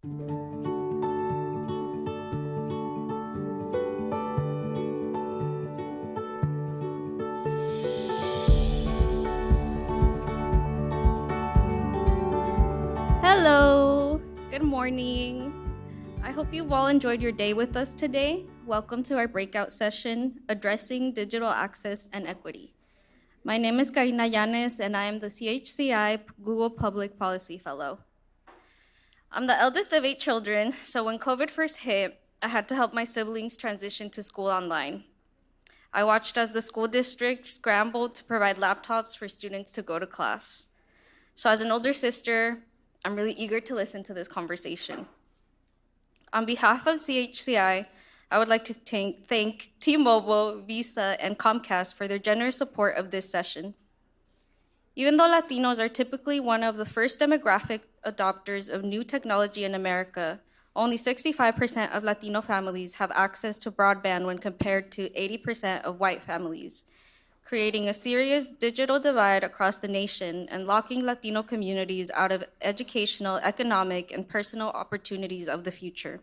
Hello, good morning. I hope you've all enjoyed your day with us today. Welcome to our breakout session, Addressing Digital Access and Equity. My name is Karina Llanes, and I am the CHCI Google Public Policy Fellow. I'm the eldest of 8 children, so when COVID first hit, I had to help my siblings transition to school online. I watched as the school district scrambled to provide laptops for students to go to class. So as an older sister, I'm really eager to listen to this conversation. On behalf of CHCI, I would like to thank T-Mobile, Visa, and Comcast for their generous support of this session. Even though Latinos are typically one of the first demographic adopters of new technology in America, only 65% of Latino families have access to broadband when compared to 80% of white families, creating a serious digital divide across the nation and locking Latino communities out of educational, economic, and personal opportunities of the future.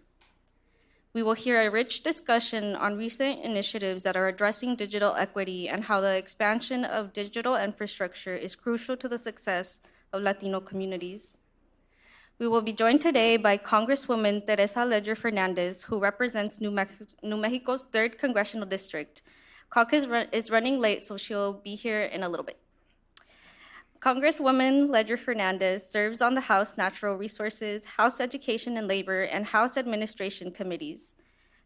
We will hear a rich discussion on recent initiatives that are addressing digital equity and how the expansion of digital infrastructure is crucial to the success of Latino communities. We will be joined today by Congresswoman Teresa Ledger Fernandez, who represents New Mexico's 3rd Congressional District. Caucus is running late, so she'll be here in a little bit. Congresswoman Ledger Fernandez serves on the House Natural Resources, House Education and Labor, and House Administration committees.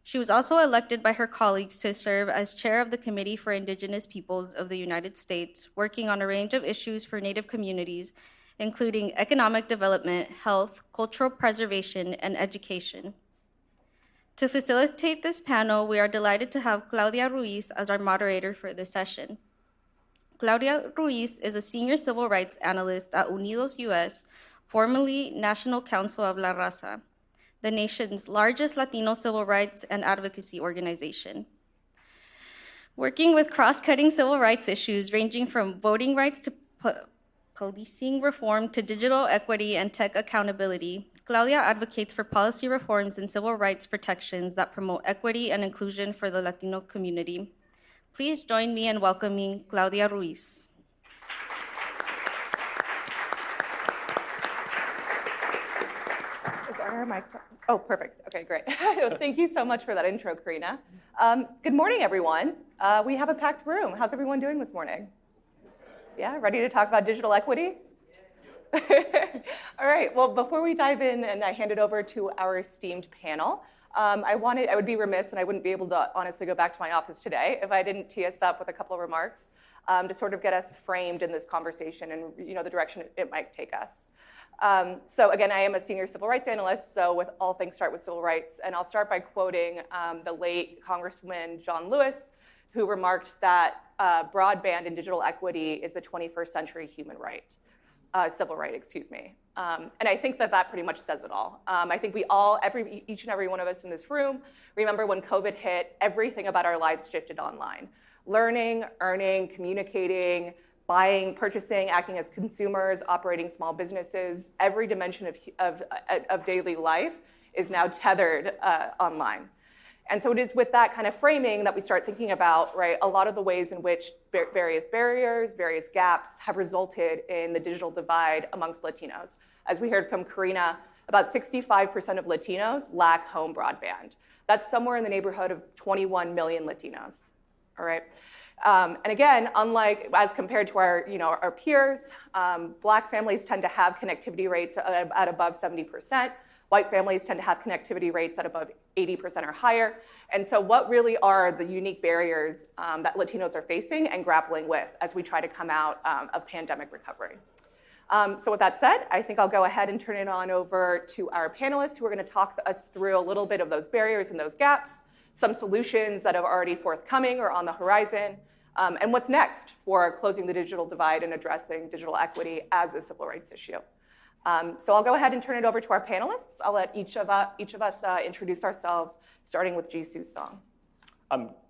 She was also elected by her colleagues to serve as chair of the Committee for Indigenous Peoples of the United States, working on a range of issues for Native communities, including economic development, health, cultural preservation, and education. To facilitate this panel, we are delighted to have Claudia Ruiz as our moderator for this session. Claudia Ruiz is a senior civil rights analyst at Unidos US, formerly National Council of La Raza, the nation's largest Latino civil rights and advocacy organization. Working with cross-cutting civil rights issues ranging from voting rights to policing reform to digital equity and tech accountability, Claudia advocates for policy reforms and civil rights protections that promote equity and inclusion for the Latino community. Please join me in welcoming Claudia Ruiz. Is our mics on? Oh, perfect. Okay, great. Thank you so much for that intro, Karina. Good morning, everyone. We have a packed room. How's everyone doing this morning? Yeah, ready to talk about digital equity? All right, well, before we dive in and I hand it over to our esteemed panel, I would be remiss and I wouldn't be able to honestly go back to my office today if I didn't tee us up with a couple of remarks to sort of get us framed in this conversation and the direction it might take us. So again, I am a senior civil rights analyst, so with all things start with civil rights, and I'll start by quoting the late Congressman John Lewis, who remarked that broadband and digital equity is a 21st century human right, civil right, excuse me. And I think that pretty much says it all. I think we all, each and every one of us in this room, remember when COVID hit, everything about our lives shifted online. Learning, earning, communicating, buying, purchasing, acting as consumers, operating small businesses, every dimension of daily life is now tethered online. And so it is with that kind of framing that we start thinking about, right, a lot of the ways in which various barriers, various gaps have resulted in the digital divide amongst Latinos. As we heard from Karina, about 65% of Latinos lack home broadband. That's somewhere in the neighborhood of 21 million Latinos, all right? And again, unlike, as compared to our peers, Black families tend to have connectivity rates at above 70%. White families tend to have connectivity rates at above 80% or higher. And so what really are the unique barriers that Latinos are facing and grappling with as we try to come out of pandemic recovery? So with that said, I think I'll go ahead and turn it on over to our panelists who are going to talk us through a little bit of those barriers and those gaps, some solutions that are already forthcoming or on the horizon, and what's next for closing the digital divide and addressing digital equity as a civil rights issue. So I'll go ahead and turn it over to our panelists. I'll let each of us introduce ourselves, starting with Jisoo Song.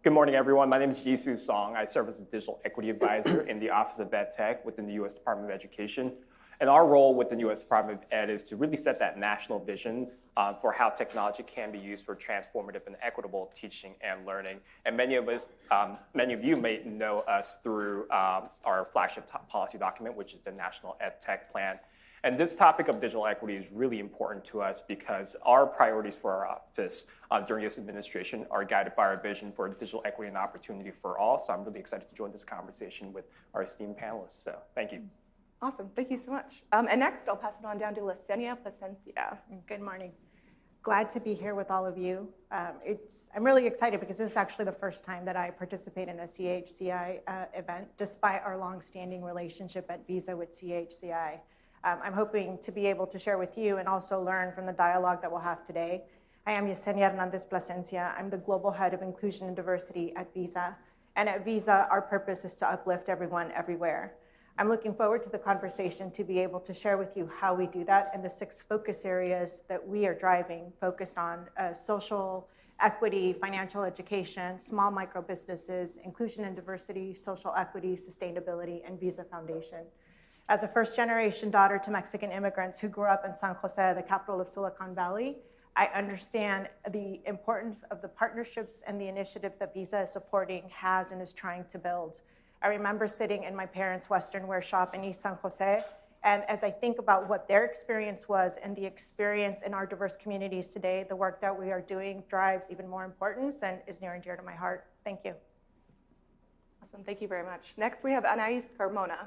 Good morning, everyone. My name is Jisoo Song. I serve as a digital equity advisor in the Office of Ed Tech within the U.S. Department of Education. And our role with the U.S. Department of Ed is to really set that national vision for how technology can be used for transformative and equitable teaching and learning. And many of you may know us through our flagship policy document, which is the National Ed Tech Plan. And this topic of digital equity is really important to us because our priorities for our office during this administration are guided by our vision for digital equity and opportunity for all. So I'm really excited to join this conversation with our esteemed panelists. So thank you. Awesome, thank you so much. And next, I'll pass it on down to Lasenia Plasencia. Good morning. Glad to be here with all of you. I'm really excited because this is actually the first time that I participate in a CHCI event, despite our long-standing relationship at Visa with CHCI. I'm hoping to be able to share with you and also learn from the dialogue that we'll have today. I am Yesenia Hernandez Plasencia. I'm the Global Head of Inclusion and Diversity at Visa. And at Visa, our purpose is to uplift everyone everywhere. I'm looking forward to the conversation to be able to share with you how we do that and the 6 focus areas that we are driving, focused on social equity, financial education, small micro businesses, inclusion and diversity, social equity, sustainability, and Visa Foundation. As a first-generation daughter to Mexican immigrants who grew up in San Jose, the capital of Silicon Valley, I understand the importance of the partnerships and the initiatives that Visa is supporting, has, and is trying to build. I remember sitting in my parents' Western wear shop in East San Jose, and as I think about what their experience was and the experience in our diverse communities today, the work that we are doing drives even more importance and is near and dear to my heart. Thank you. Awesome, thank you very much. Next, we have Anais Carmona.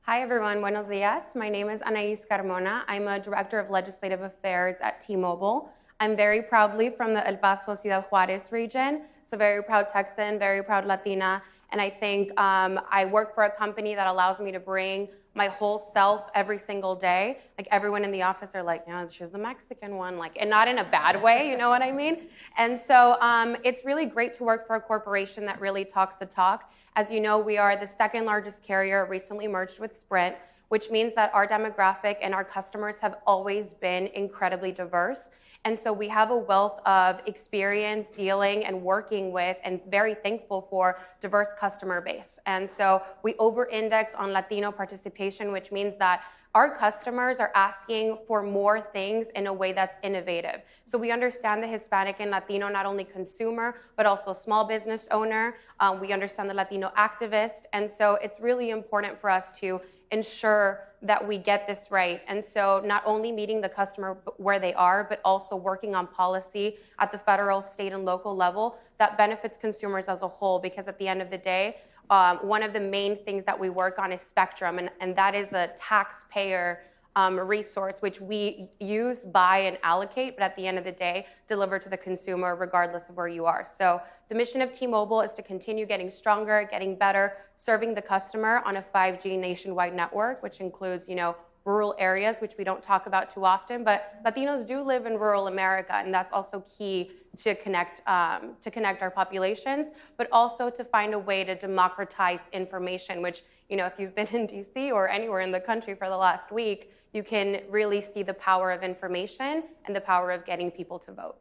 Hi, everyone. Buenos dias. My name is Anais Carmona. I'm a Director of Legislative Affairs at T-Mobile. I'm very proudly from the El Paso, Ciudad Juarez region, so very proud Texan, very proud Latina, and I think I work for a company that allows me to bring my whole self every single day. Like everyone in the office are like, no, she's the Mexican one, like, and not in a bad way, you know what I mean? And so it's really great to work for a corporation that really talks the talk. As you know, we are the 2nd largest carrier, recently merged with Sprint, which means that our demographic and our customers have always been incredibly diverse. And so we have a wealth of experience dealing and working with and very thankful for diverse customer base. And so we over-index on Latino participation, which means that our customers are asking for more things in a way that's innovative. So we understand the Hispanic and Latino, not only consumer, but also small business owner. We understand the Latino activist. And so it's really important for us to ensure that we get this right. And so not only meeting the customer where they are, but also working on policy at the federal, state, and local level that benefits consumers as a whole, because at the end of the day, one of the main things that we work on is spectrum, and that is a taxpayer resource which we use, buy, and allocate, but at the end of the day, deliver to the consumer regardless of where you are. So the mission of T-Mobile is to continue getting stronger, getting better, serving the customer on a 5G nationwide network, which includes, rural areas, which we don't talk about too often, but Latinos do live in rural America, and that's also key to connect our populations, but also to find a way to democratize information, which, if you've been in DC or anywhere in the country for the last week, you can really see the power of information and the power of getting people to vote.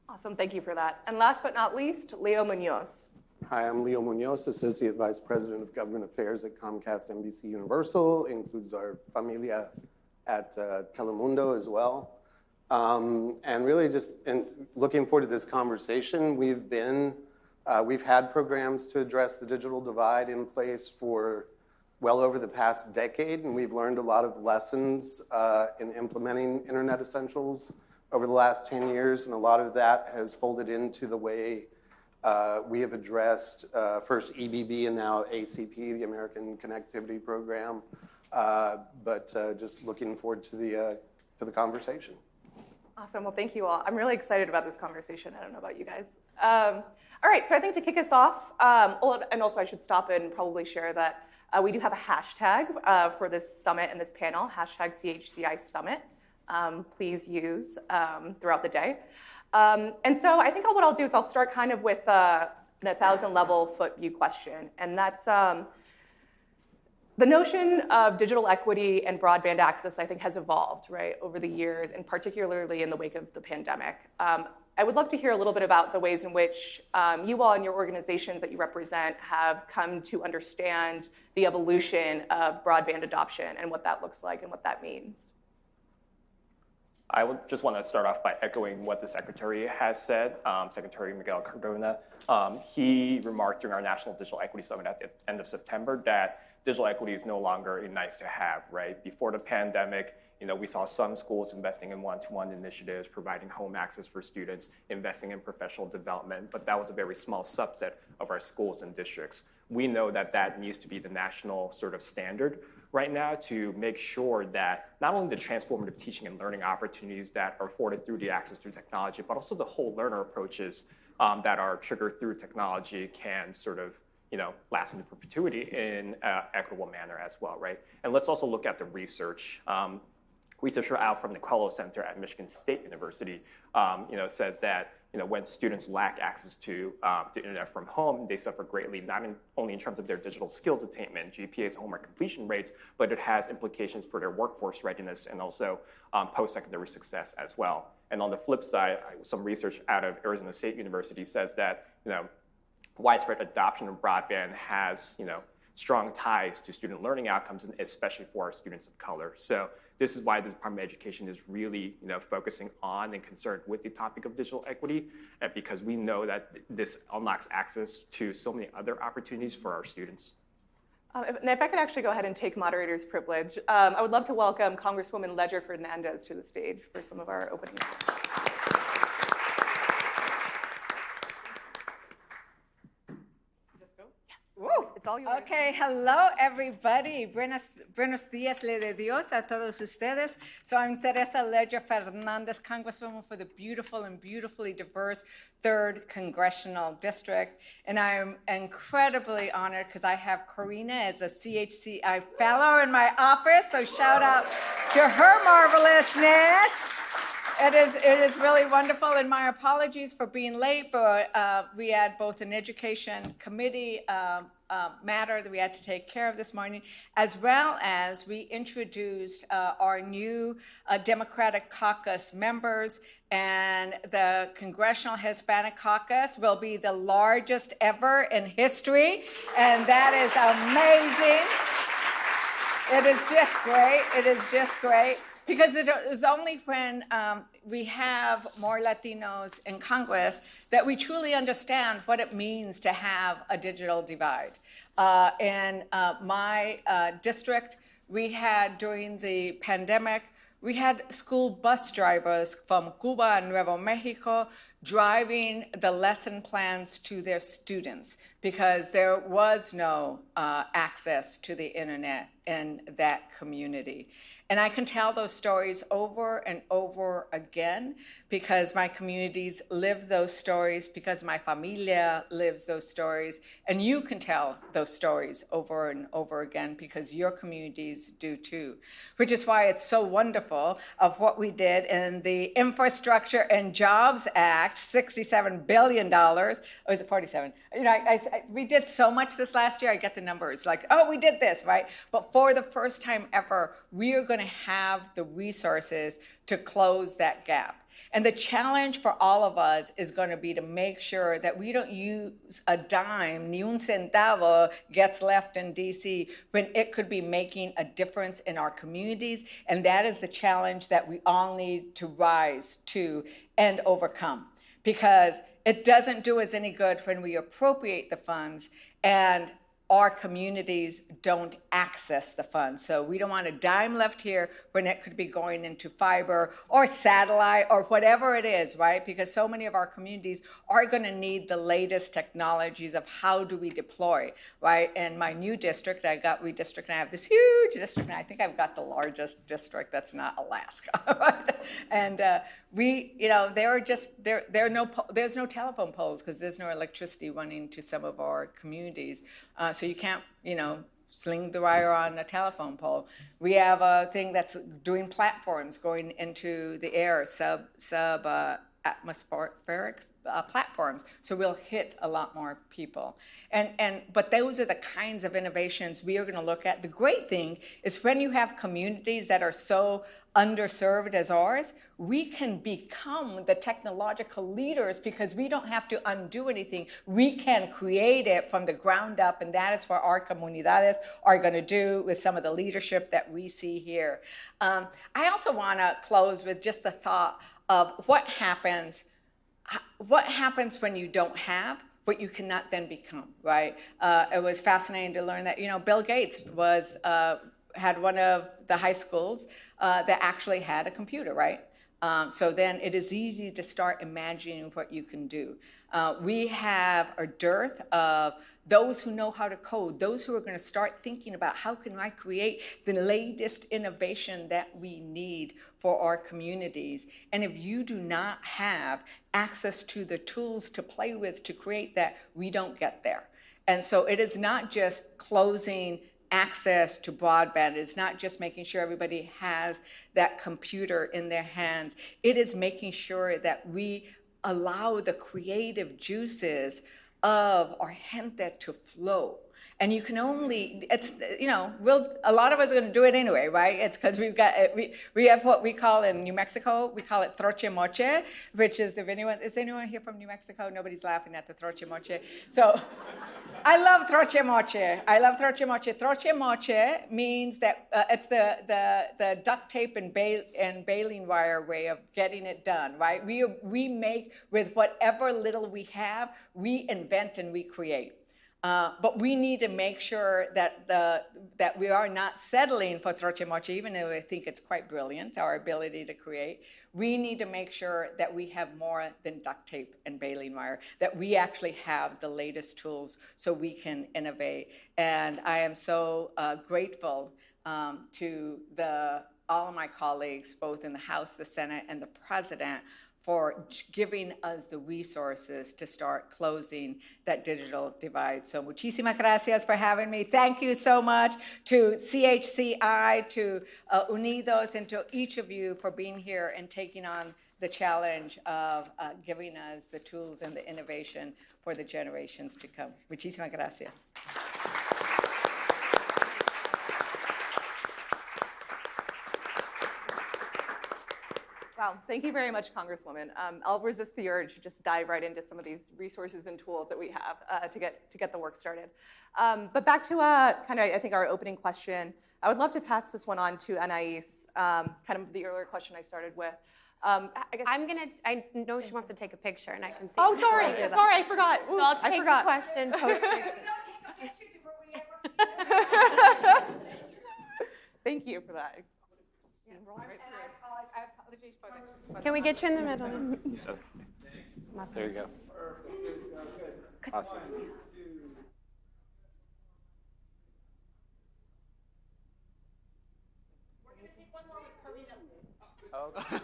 Awesome, thank you for that. And last but not least, Leo Munoz. Hi, I'm Leo Munoz, Associate Vice President of Government Affairs at Comcast NBC Universal. Includes our familia at Telemundo as well. And really just looking forward to this conversation. We've had programs to address the digital divide in place for well over the past decade, and we've learned a lot of lessons in implementing Internet Essentials over the last 10 years, and a lot of that has folded into the way we have addressed first EBB and now ACP, the American Connectivity Program, but just looking forward to the conversation. Awesome, well, thank you all. I'm really excited about this conversation. I don't know about you guys. All right, so I think to kick us off, and also I should stop and probably share that we do have a hashtag for this summit and this panel, hashtag CHCI Summit. Please use throughout the day. And so I think what I'll do is I'll start kind of with an 1,000 level foot view question. And that's The notion of digital equity and broadband access, I think, has evolved, right, over the years, and particularly in the wake of the pandemic. I would love to hear a little bit about the ways in which you all and your organizations that you represent have come to understand the evolution of broadband adoption and what that looks like and what that means. I would just want to start off by echoing what the Secretary has said, Secretary Miguel Cardona. He remarked during our National Digital Equity Summit at the end of September that digital equity is no longer a nice to have, right? Before the pandemic, we saw some schools investing in one-to-one initiatives, providing home access for students, investing in professional development, but that was a very small subset of our schools and districts. We know that that needs to be the national sort of standard right now to make sure that not only the transformative teaching and learning opportunities that are afforded through the access to technology, but also the whole learner approaches that are triggered through technology can sort of last into perpetuity in an equitable manner as well, right? And let's also look at the research. Researcher out from the Quello Center at Michigan State University, says that when students lack access to the internet from home, they suffer greatly, not only in terms of their digital skills attainment, GPAs, homework completion rates, but it has implications for their workforce readiness and also post-secondary success as well. And on the flip side, some research out of Arizona State University says that widespread adoption of broadband has strong ties to student learning outcomes, and especially for our students of color. So this is why the Department of Education is really focusing on and concerned with the topic of digital equity, because we know that this unlocks access to so many other opportunities for our students. And if I could actually go ahead and take moderator's privilege, I would love to welcome Congresswoman Ledger Fernandez to the stage for some of our opening comments. It's all yours. Okay, hello everybody. Buenos días le de Dios a todos ustedes. So I'm Teresa Ledger Fernandez, Congresswoman for the beautiful and beautifully diverse 3rd Congressional District. And I'm incredibly honored because I have Corina as a CHCI fellow in my office. So shout out to her marvelousness. It is really wonderful, and my apologies for being late, but we had both an education committee matter that we had to take care of this morning, as well as we introduced our new Democratic Caucus members, and the Congressional Hispanic Caucus will be the largest ever in history, and that is amazing. It is just great. It is just great. Because it is only when we have more Latinos in Congress that we truly understand what it means to have a digital divide. In my district, we had, during the pandemic, we had school bus drivers from Cuba and Nuevo Mexico driving the lesson plans to their students because there was no access to the internet in that community. And I can tell those stories over and over again because my communities live those stories, because my familia lives those stories, and you can tell those stories over and over again because your communities do too, which is why it's so wonderful of what we did in the Infrastructure and Jobs Act, $67 billion, or is it 47? We did so much this last year, I get the numbers, like, oh, we did this, right? But for the first time ever, we are going to have the resources to close that gap. And the challenge for all of us is going to be to make sure that we don't use a dime, ni un centavo gets left in DC when it could be making a difference in our communities. And that is the challenge that we all need to rise to and overcome. Because it doesn't do us any good when we appropriate the funds and our communities don't access the funds. So we don't want a dime left here when it could be going into fiber or satellite or whatever it is, right? Because so many of our communities are going to need the latest technologies of how do we deploy, right? In my new district, I have this huge district, and I think I've got the largest district that's not Alaska. And there's no telephone poles because there's no electricity running to some of our communities. So you can't, sling the wire on a telephone pole. We have a thing that's doing platforms going into the air, atmospheric platforms, so we'll hit a lot more people. But those are the kinds of innovations we are going to look at. The great thing is when you have communities that are so underserved as ours, we can become the technological leaders because we don't have to undo anything. We can create it from the ground up, and that is what our comunidades are going to do with some of the leadership that we see here. I also want to close with just the thought of what happens when you don't have what you cannot then become, right? It was fascinating to learn that, Bill Gates had one of the high schools that actually had a computer, right? So then it is easy to start imagining what you can do. We have a dearth of those who know how to code, those who are going to start thinking about how can I create the latest innovation that we need for our communities. And if you do not have access to the tools to play with to create that, we don't get there. And so it is not just closing access to broadband. It's not just making sure everybody has that computer in their hands. It is making sure that we allow the creative juices of our gente to flow. And you can only, a lot of us are going to do it anyway, right? It's because we have what we call in New Mexico, we call it troche moche, which is, is anyone here from New Mexico? Nobody's laughing at the troche moche. So I love troche moche. I love troche moche. Troche moche means that it's the duct tape and baling wire way of getting it done, right? We make with whatever little we have, we invent and we create. But we need to make sure that we are not settling for troche moche, even though I think it's quite brilliant, our ability to create. We need to make sure that we have more than duct tape and baling wire, that we actually have the latest tools so we can innovate. And I am so grateful to all of my colleagues, both in the House, the Senate, and the President, for giving us the resources to start closing that digital divide. So muchísimas gracias for having me. Thank you so much to CHCI, to Unidos, and to each of you for being here and taking on the challenge of giving us the tools and the innovation for the generations to come. Muchísimas gracias. Wow, thank you very much, Congresswoman. I'll resist the urge to just dive right into some of these resources and tools that we have to get the work started. But back to I think our opening question. I would love to pass this one on to Anais, kind of the earlier question I started with. I know she wants to take a picture, and I can see. Oh, sorry, I forgot. Ooh, so I'll take the question, post it. Thank you for that. Can we get you in the middle? There you go. Awesome. Okay.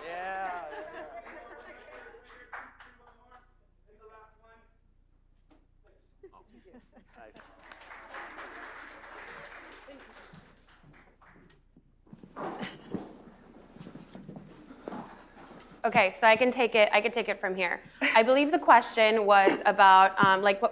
Yeah. Nice. Okay, so I can take it from here. I believe the question was about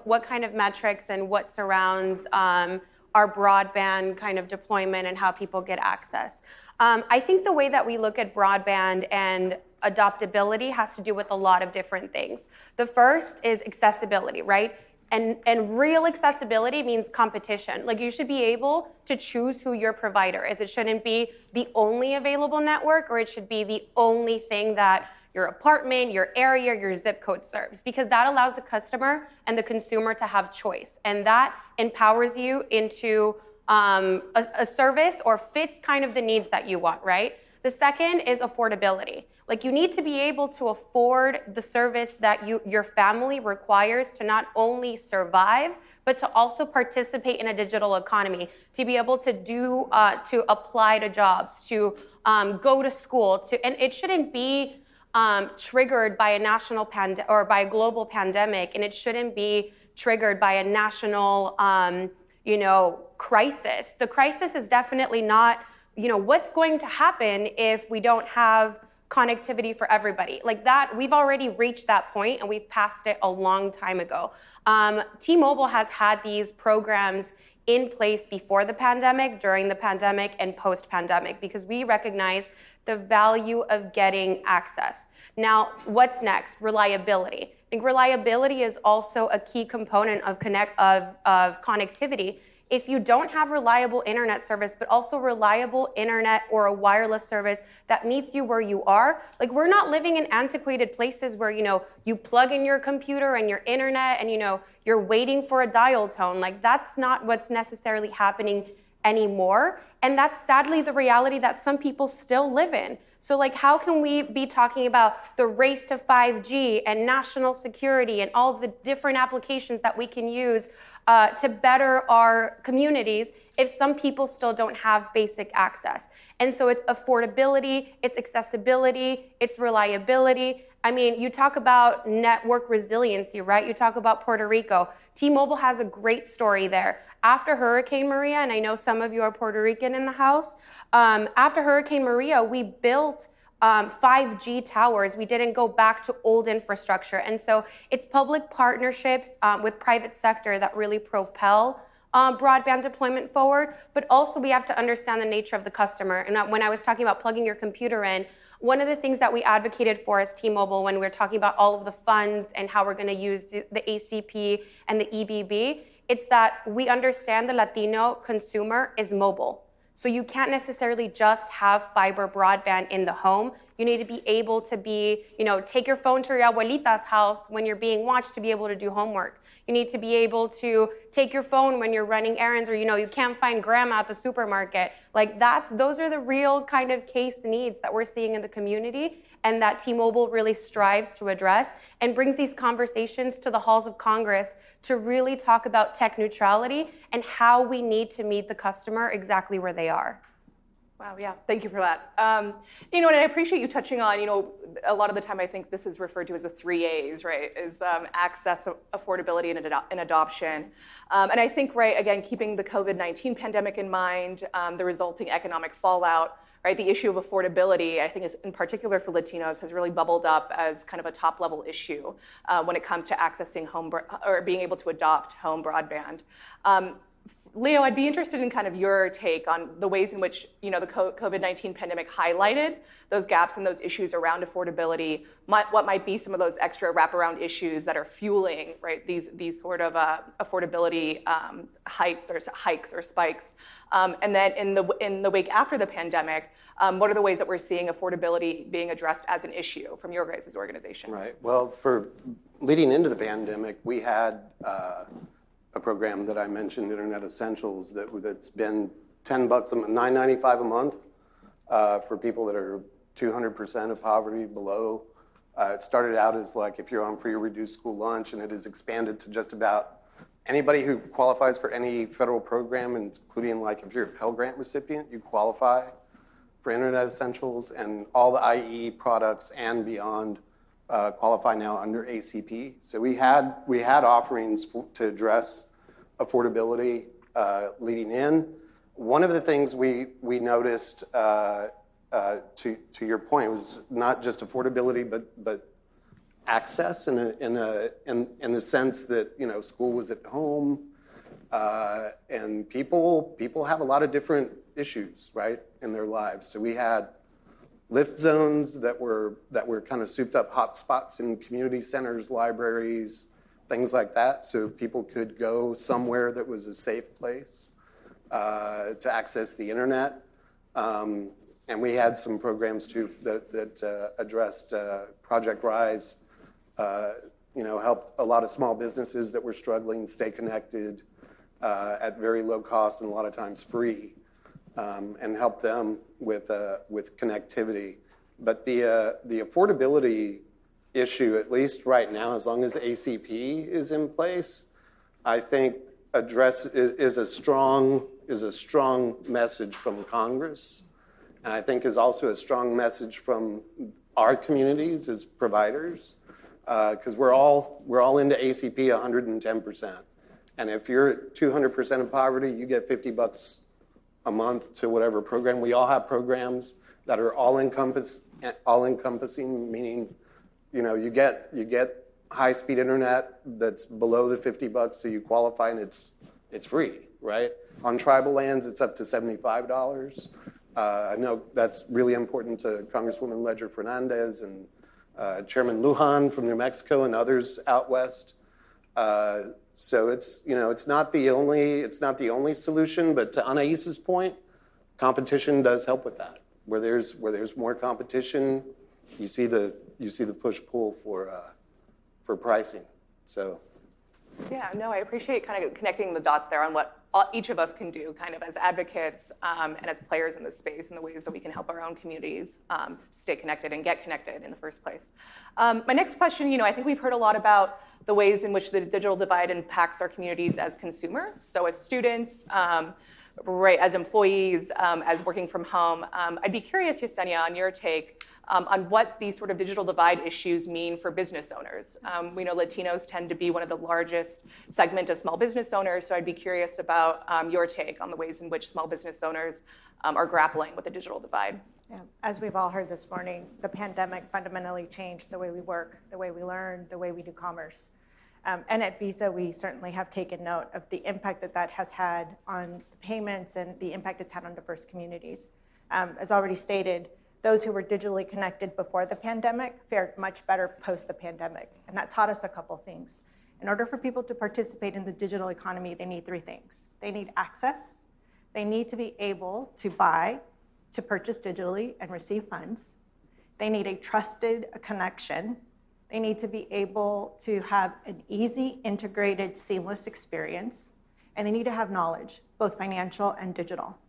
what kind of metrics and what surrounds our broadband kind of deployment and how people get access. I think the way that we look at broadband and adoptability has to do with a lot of different things. The first is accessibility, right? And real accessibility means competition. Like, you should be able to choose who your provider is. It shouldn't be the only available network, or it should be the only thing that your apartment, your area, your zip code serves, because that allows the customer and the consumer to have choice. And that empowers you into a service or fits kind of the needs that you want, right? The second is affordability. Like, you need to be able to afford the service that your family requires to not only survive, but to also participate in a digital economy, to be able to to apply to jobs, to go to school, and it shouldn't be triggered by a national or by a global pandemic, and it shouldn't be triggered by a national crisis. The crisis is definitely not, what's going to happen if we don't have connectivity for everybody. Like that, we've already reached that point and we've passed it a long time ago. T-Mobile has had these programs in place before the pandemic, during the pandemic, and post-pandemic because we recognize the value of getting access. Now, what's next? Reliability. I think reliability is also a key component of connectivity. If you don't have reliable internet service, but also reliable internet or a wireless service that meets you where you are, like we're not living in antiquated places where, you plug in your computer and your internet and, you're waiting for a dial tone. Like that's not what's necessarily happening anymore. And that's sadly the reality that some people still live in. So like, how can we be talking about the race to 5G and national security and all of the different applications that we can use to better our communities if some people still don't have basic access? And so it's affordability, it's accessibility, it's reliability. I mean, you talk about network resiliency, right? You talk about Puerto Rico. T-Mobile has a great story there. After Hurricane Maria, and I know some of you are Puerto Rican in the house, after Hurricane Maria, we built 5G towers. We didn't go back to old infrastructure. And so it's public partnerships with private sector that really propel broadband deployment forward, but also we have to understand the nature of the customer. And when I was talking about plugging your computer in, one of the things that we advocated for as T-Mobile when we were talking about all of the funds and how we're going to use the ACP and the EBB, it's that we understand the Latino consumer is mobile. So you can't necessarily just have fiber broadband in the home. You need to be able to take your phone to your abuelita's house when you're being watched to be able to do homework. You need to be able to take your phone when you're running errands or, you can't find grandma at the supermarket. Like those are the real kind of case needs that we're seeing in the community and that T-Mobile really strives to address and brings these conversations to the halls of Congress to really talk about tech neutrality and how we need to meet the customer exactly where they are. Wow, yeah, thank you for that. And I appreciate you touching on, a lot of the time I think this is referred to as the 3 A's, right? Is access, affordability, and adoption. And I think, right, again, keeping the COVID-19 pandemic in mind, the resulting economic fallout, right? The issue of affordability, I think, is in particular for Latinos, has really bubbled up as kind of a top-level issue when it comes to accessing or being able to adopt home broadband. Leo, I'd be interested in kind of your take on the ways in which the COVID-19 pandemic highlighted those gaps and those issues around affordability. What might be some of those extra wraparound issues that are fueling, right, these sort of affordability hikes or spikes, and then in the wake after the pandemic, what are the ways that we're seeing affordability being addressed as an issue from your guys' organization? Right. Well, for leading into the pandemic, we had a program that I mentioned, Internet Essentials, that's been $10, $9.95 a month for people that are 200% of poverty below. It started out as like if you're on free or reduced school lunch, and it has expanded to just about anybody who qualifies for any federal program, including like if you're a Pell Grant recipient, you qualify for Internet Essentials, and all the IE products and beyond qualify now under ACP. So we had offerings to address affordability leading in. One of the things we noticed, to your point, was not just affordability, but access in the sense that school was at home, and people have a lot of different issues, right, in their lives. So we had lift zones that were kind of souped up hot spots in community centers, libraries, things like that, so people could go somewhere that was a safe place to access the internet. And we had some programs too that addressed Project Rise, helped a lot of small businesses that were struggling stay connected at very low cost and a lot of times free, and help them with connectivity. But the affordability issue, at least right now, as long as ACP is in place, I think is a strong message from Congress, and I think is also a strong message from our communities as providers, because we're all into ACP 110%, And if you're at 200% of poverty, you get $50 a month to whatever program. We all have programs that are all encompassing, meaning, you get high-speed internet that's below the $50, so you qualify, and it's free, right? On tribal lands, it's up to $75. I know that's really important to Congresswoman Ledger Fernandez and Chairman Lujan from New Mexico and others out west. So it's not the only solution, but to Anais's point, competition does help with that. Where there's more competition, you see the push-pull for pricing. So. Yeah, no, I appreciate kind of connecting the dots there on what each of us can do kind of as advocates and as players in this space and the ways that we can help our own communities stay connected and get connected in the first place. My next question, I think we've heard a lot about the ways in which the digital divide impacts our communities as consumers. So as students, right, as employees, as working from home. I'd be curious, Yesenia, on your take on what these sort of digital divide issues mean for business owners. We know Latinos tend to be one of the largest segment of small business owners, so I'd be curious about your take on the ways in which small business owners are grappling with the digital divide. Yeah. As we've all heard this morning, the pandemic fundamentally changed the way we work, the way we learn, the way we do commerce. And at Visa, we certainly have taken note of the impact that has had on the payments and the impact it's had on diverse communities. As already stated, those who were digitally connected before the pandemic fared much better post the pandemic. And that taught us a couple things. In order for people to participate in the digital economy, they need three things. They need access. They need to be able to buy, to purchase digitally and receive funds. They need a trusted connection. They need to be able to have an easy, integrated, seamless experience. And they need to have knowledge, both financial and digital.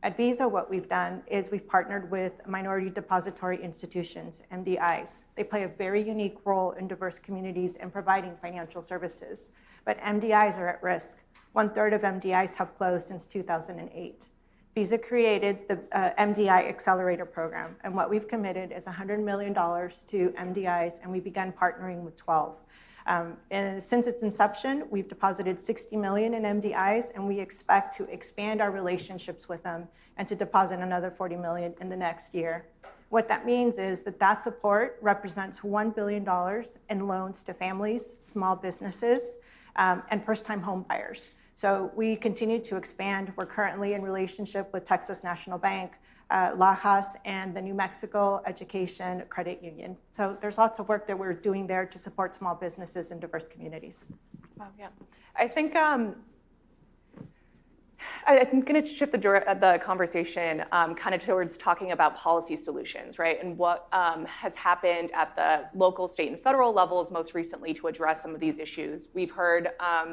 At Visa, what we've done is we've partnered with minority depository institutions, MDIs. They play a very unique role in diverse communities in providing financial services. But MDIs are at risk. 1/3 of MDIs have closed since 2008. Visa created the MDI Accelerator Program, and what we've committed is $100 million to MDIs, and we began partnering with 12. And since its inception, we've deposited $60 million in MDIs, and we expect to expand our relationships with them and to deposit another $40 million in the next year. What that means is that support represents $1 billion in loans to families, small businesses, and first-time home buyers. So we continue to expand. We're currently in relationship with Texas National Bank, Lajas, and the New Mexico Education Credit Union. So there's lots of work that we're doing there to support small businesses in diverse communities. Wow, yeah. I think I'm going to shift the conversation kind of towards talking about policy solutions, right? And what has happened at the local, state, and federal levels most recently to address some of these issues. We've heard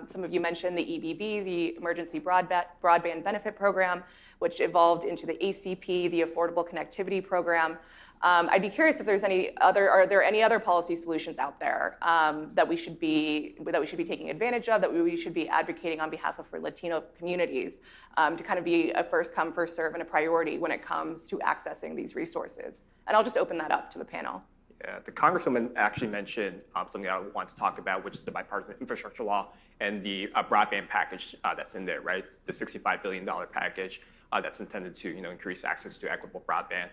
some of you mention the EBB, the Emergency Broadband Benefit Program, which evolved into the ACP, the Affordable Connectivity Program. I'd be curious if are there any other policy solutions out there that we should be taking advantage of, that we should be advocating on behalf of for Latino communities to kind of be a first come, first serve and a priority when it comes to accessing these resources. And I'll just open that up to the panel. Yeah, the Congresswoman actually mentioned something I want to talk about, which is the bipartisan infrastructure law and the broadband package that's in there, right? The $65 billion package that's intended to increase access to equitable broadband.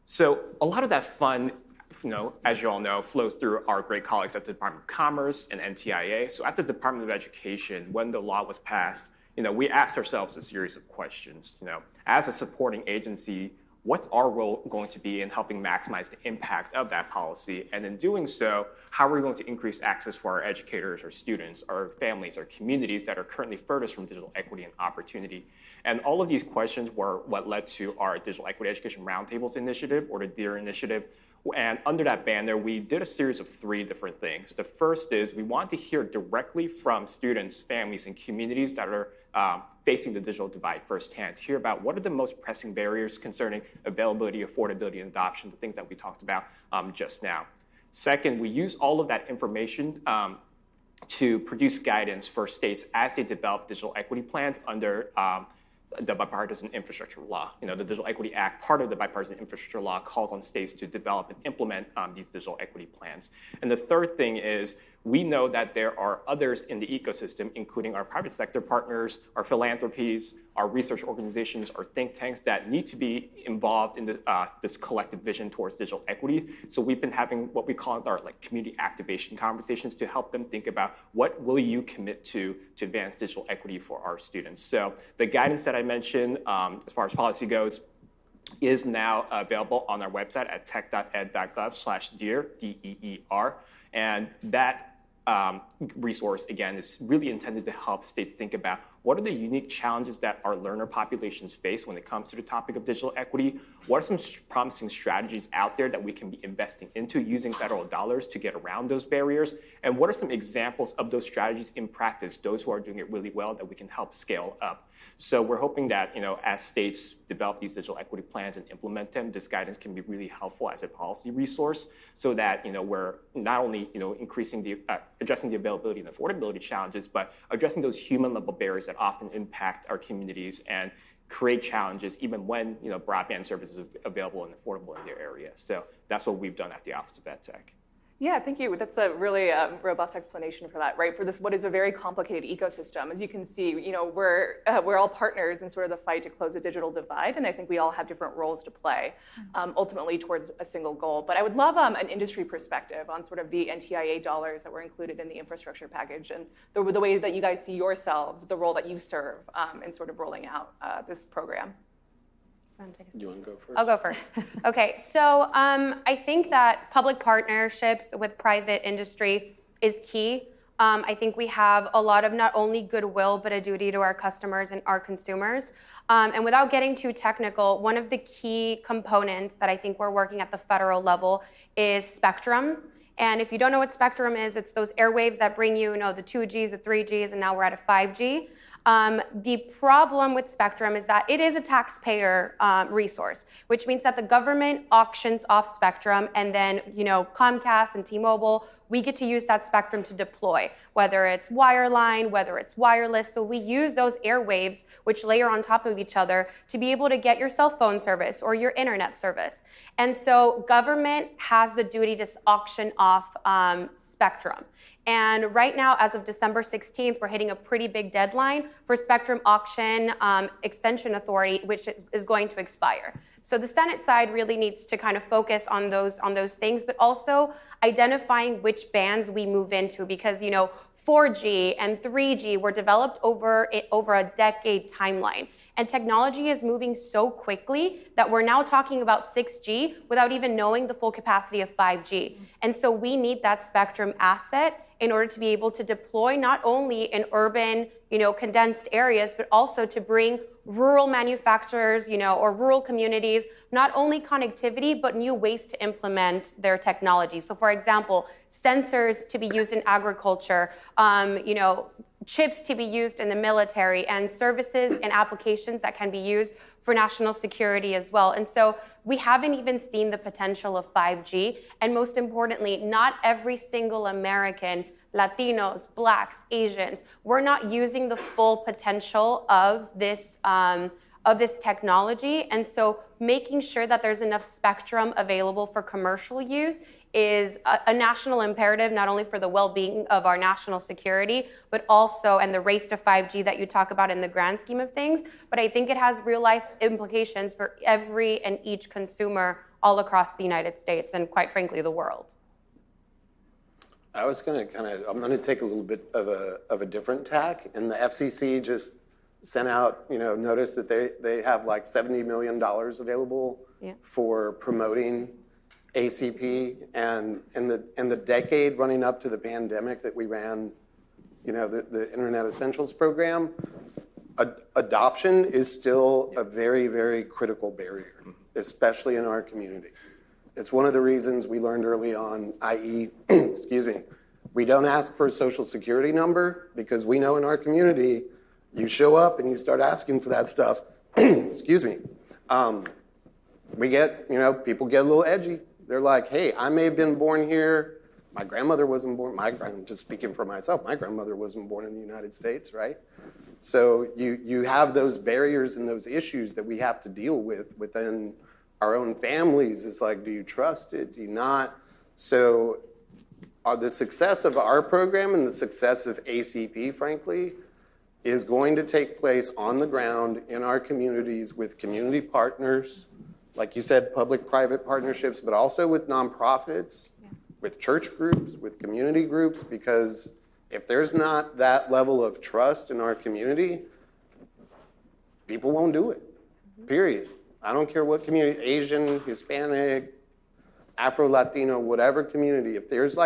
So a lot of that fund, as you all know, flows through our great colleagues at the Department of Commerce and NTIA. So at the Department of Education, when the law was passed, we asked ourselves a series of questions. As a supporting agency, what's our role going to be in helping maximize the impact of that policy? And in doing so, how are we going to increase access for our educators, our students, our families, our communities that are currently furthest from digital equity and opportunity? And all of these questions were what led to our Digital Equity Education Roundtables initiative, or the DEAR initiative. And under that banner, we did a series of 3 different things. The first is we want to hear directly from students, families, and communities that are facing the digital divide firsthand, to hear about what are the most pressing barriers concerning availability, affordability, and adoption, the things that we talked about just now. Second, we use all of that information to produce guidance for states as they develop digital equity plans under the bipartisan infrastructure law. The Digital Equity Act, part of the bipartisan infrastructure law, calls on states to develop and implement these digital equity plans. And the third thing is we know that there are others in the ecosystem, including our private sector partners, our philanthropies, our research organizations, our think tanks that need to be involved in this collective vision towards digital equity. So we've been having what we call our community activation conversations to help them think about what will you commit to advance digital equity for our students. So the guidance that I mentioned, as far as policy goes, is now available on our website at tech.ed.gov/DEER, DEER. And that resource, again, is really intended to help states think about what are the unique challenges that our learner populations face when it comes to the topic of digital equity? What are some promising strategies out there that we can be investing into using federal dollars to get around those barriers? And what are some examples of those strategies in practice, those who are doing it really well, that we can help scale up? So we're hoping that, as states develop these digital equity plans and implement them, this guidance can be really helpful as a policy resource, so that we're not only increasing addressing the availability and affordability challenges, but addressing those human level barriers that often impact our communities and create challenges even when broadband services are available and affordable in their area. So that's what we've done at the Office of EdTech. Yeah, thank you. That's a really robust explanation for that, right? For this, what is a very complicated ecosystem. As you can see, we're all partners in sort of the fight to close the digital divide, and I think we all have different roles to play, ultimately towards a single goal. But I would love an industry perspective on sort of the NTIA dollars that were included in the infrastructure package and the way that you guys see yourselves, the role that you serve in sort of rolling out this program. Do you want to go first? I'll go first. Okay, so I think that public partnerships with private industry is key. I think we have a lot of not only goodwill, but a duty to our customers and our consumers. And without getting too technical, one of the key components that I think we're working at the federal level is spectrum. And if you don't know what spectrum is, it's those airwaves that bring you, the 2Gs, the 3Gs, and now we're at a 5G. The problem with spectrum is that it is a taxpayer resource, which means that the government auctions off spectrum, and then Comcast and T-Mobile, we get to use that spectrum to deploy, whether it's wireline, whether it's wireless. So we use those airwaves, which layer on top of each other, to be able to get your cell phone service or your internet service. And so government has the duty to auction off spectrum. And right now, as of December 16th, we're hitting a pretty big deadline for Spectrum Auction Extension Authority, which is going to expire. So the Senate side really needs to kind of focus on those things, but also identifying which bands we move into, because 4G and 3G were developed over a decade timeline. And technology is moving so quickly that we're now talking about 6G without even knowing the full capacity of 5G. And so we need that spectrum asset in order to be able to deploy not only in urban, condensed areas, but also to bring rural manufacturers, or rural communities, not only connectivity, but new ways to implement their technology. So for example, sensors to be used in agriculture, chips to be used in the military, and services and applications that can be used for national security as well. And so we haven't even seen the potential of 5G. And most importantly, not every single American, Latinos, Blacks, Asians, we're not using the full potential of this technology. And so making sure that there's enough spectrum available for commercial use is a national imperative, not only for the well-being of our national security, but also, and the race to 5G that you talk about in the grand scheme of things, but I think it has real-life implications for every and each consumer all across the United States and, quite frankly, the world. I was going to I'm going to take a little bit of a different tack, and the FCC just sent out, notice that they have like $70 million available for promoting ACP, and in the decade running up to the pandemic that we ran, the Internet Essentials program, adoption is still a very, very critical barrier, especially in our community. It's one of the reasons we learned early on, i.e., we don't ask for a social security number because we know in our community, you show up and you start asking for that stuff, we get, people get a little edgy. They're like, hey, I may have been born here. My grandmother wasn't born. I'm just speaking for myself. My grandmother wasn't born in the United States, right? So you have those barriers and those issues that we have to deal with within our own families. It's like, do you trust it? Do you not? So the success of our program and the success of ACP, frankly, is going to take place on the ground in our communities with community partners, like you said, public-private partnerships, but also with nonprofits, with church groups, with community groups, because if there's not that level of trust in our community, people won't do it, period. I don't care what community, Asian, Hispanic, Afro-Latino, whatever community, if there's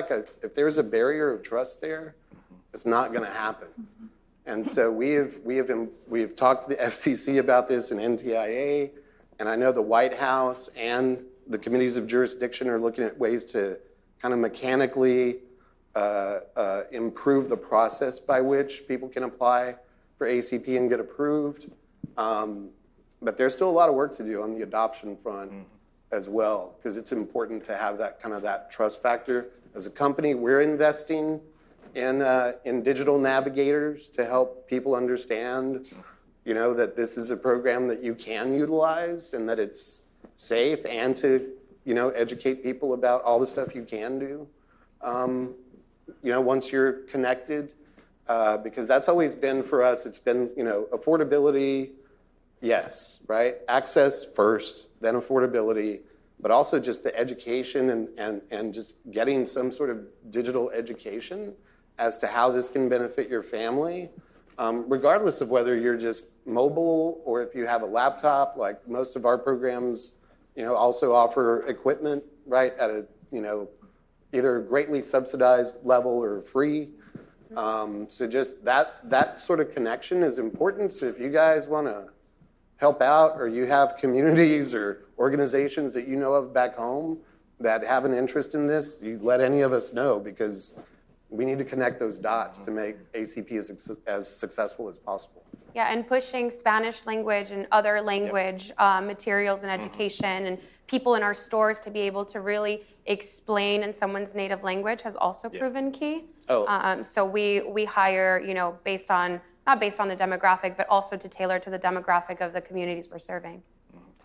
a barrier of trust there, it's not going to happen. And so we have talked to the FCC about this and NTIA, and I know the White House and the committees of jurisdiction are looking at ways to kind of mechanically improve the process by which people can apply for ACP and get approved. But there's still a lot of work to do on the adoption front as well, because it's important to have that kind of that trust factor. As a company, we're investing in digital navigators to help people understand, that this is a program that you can utilize and that it's safe, and to, educate people about all the stuff you can do, once you're connected, because that's always been for us, it's been, affordability, yes, right? Access first, then affordability, but also just the education and just getting some sort of digital education as to how this can benefit your family, regardless of whether you're just mobile or if you have a laptop. Like most of our programs, also offer equipment, right, at a, either greatly subsidized level or free. So just that sort of connection is important. So if you guys want to help out, or you have communities or organizations that you know of back home that have an interest in this, you let any of us know, because we need to connect those dots to make ACP as successful as possible. Yeah, and pushing Spanish language and other language materials and education and people in our stores to be able to really explain in someone's native language has also proven key. So we hire, not based on the demographic, but also to tailor to the demographic of the communities we're serving.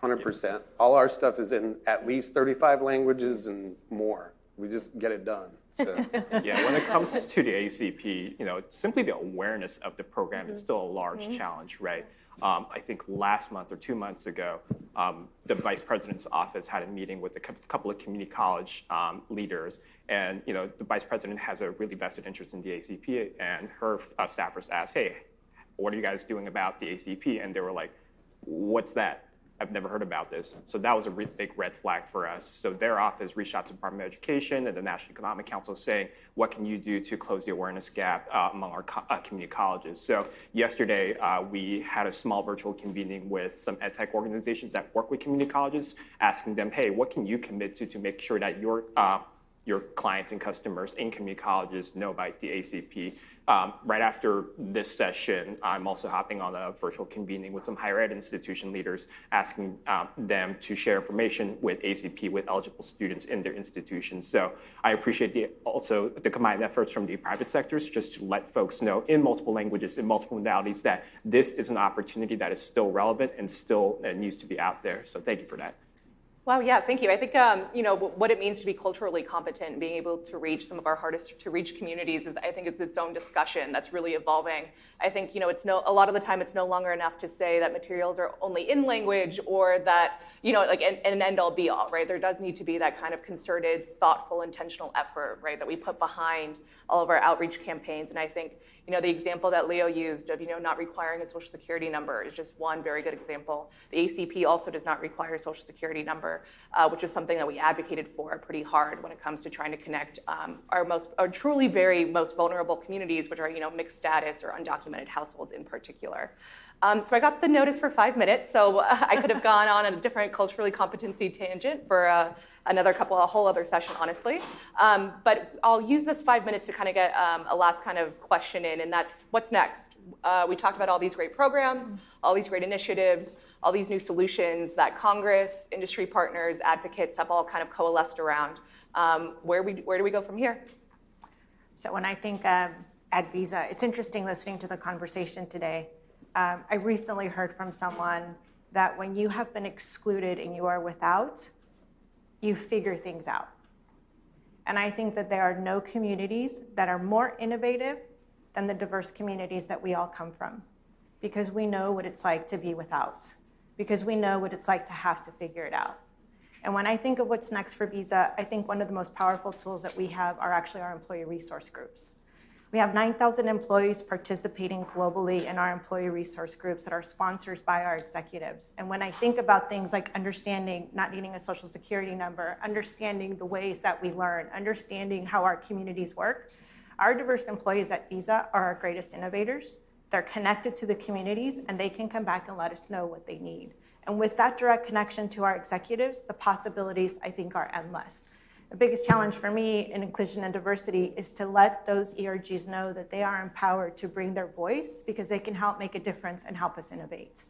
100%. All our stuff is in at least 35 languages and more. We just get it done. So. Yeah, when it comes to the ACP, simply the awareness of the program is still a large challenge, right? I think last month or 2 months ago, the Vice President's office had a meeting with a couple of community college leaders, and the Vice President has a really vested interest in the ACP, and her staffers asked, "Hey, what are you guys doing about the ACP?" And they were like, "What's that? I've never heard about this." So that was a big red flag for us. So their office reached out to the Department of Education and the National Economic Council saying, what can you do to close the awareness gap among our community colleges? So yesterday, we had a small virtual convening with some ed tech organizations that work with community colleges, asking them, hey, what can you commit to make sure that your clients and customers in community colleges know about the ACP. Right after this session, I'm also hopping on a virtual convening with some higher ed institution leaders, asking them to share information with ACP with eligible students in their institutions. So I appreciate also the combined efforts from the private sectors just to let folks know in multiple languages, in multiple modalities, that this is an opportunity that is still relevant and still needs to be out there. So thank you for that. Wow, yeah, thank you. I think, what it means to be culturally competent and being able to reach some of our hardest to reach communities is, I think, it's its own discussion that's really evolving. I think, a lot of the time it's no longer enough to say that materials are only in language or that, like an end all be all, right? There does need to be that kind of concerted, thoughtful, intentional effort, right, that we put behind all of our outreach campaigns. And I think, the example that Leo used of, not requiring a social security number is just one very good example. The ACP also does not require a social security number, which is something that we advocated for pretty hard when it comes to trying to connect our truly very most vulnerable communities, which are, mixed status or undocumented households in particular. So I got the notice for 5 minutes, so I could have gone on a different culturally competency tangent for a whole other session, honestly. But I'll use this 5 minutes to kind of get a last kind of question in, and that's what's next? We talked about all these great programs, all these great initiatives, all these new solutions that Congress, industry partners, advocates have all kind of coalesced around. Where do we go from here? So when I think at Visa, it's interesting listening to the conversation today. I recently heard from someone that when you have been excluded and you are without, you figure things out. And I think that there are no communities that are more innovative than the diverse communities that we all come from, because we know what it's like to be without, because we know what it's like to have to figure it out. And when I think of what's next for Visa, I think one of the most powerful tools that we have are actually our employee resource groups. We have 9,000 employees participating globally in our employee resource groups that are sponsored by our executives. And when I think about things like understanding not needing a social security number, understanding the ways that we learn, understanding how our communities work, our diverse employees at Visa are our greatest innovators. They're connected to the communities, and they can come back and let us know what they need. And with that direct connection to our executives, the possibilities, I think, are endless. The biggest challenge for me in inclusion and diversity is to let those ERGs know that they are empowered to bring their voice, because they can help make a difference and help us innovate.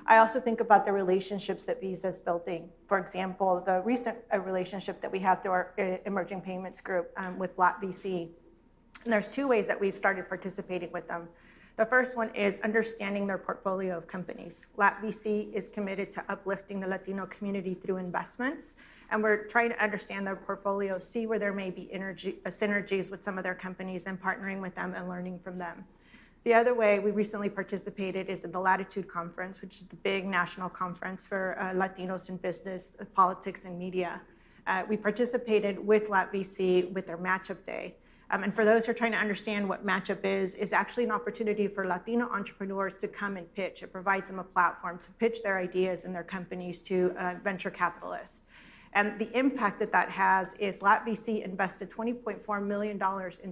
I also think about the relationships that Visa is building. For example, the recent relationship that we have through our emerging payments group with LatVC. And there's two ways that we've started participating with them. The first one is understanding their portfolio of companies. LatVC is committed to uplifting the Latino community through investments, and we're trying to understand their portfolio, see where there may be synergies with some of their companies, and partnering with them and learning from them. The other way we recently participated is in the Latitude Conference, which is the big national conference for Latinos in business, politics, and media. We participated with LatVC with their Matchup Day. And for those who are trying to understand what Matchup is actually an opportunity for Latino entrepreneurs to come and pitch. It provides them a platform to pitch their ideas and their companies to venture capitalists. And the impact that that has is LatVC invested $20.4 million in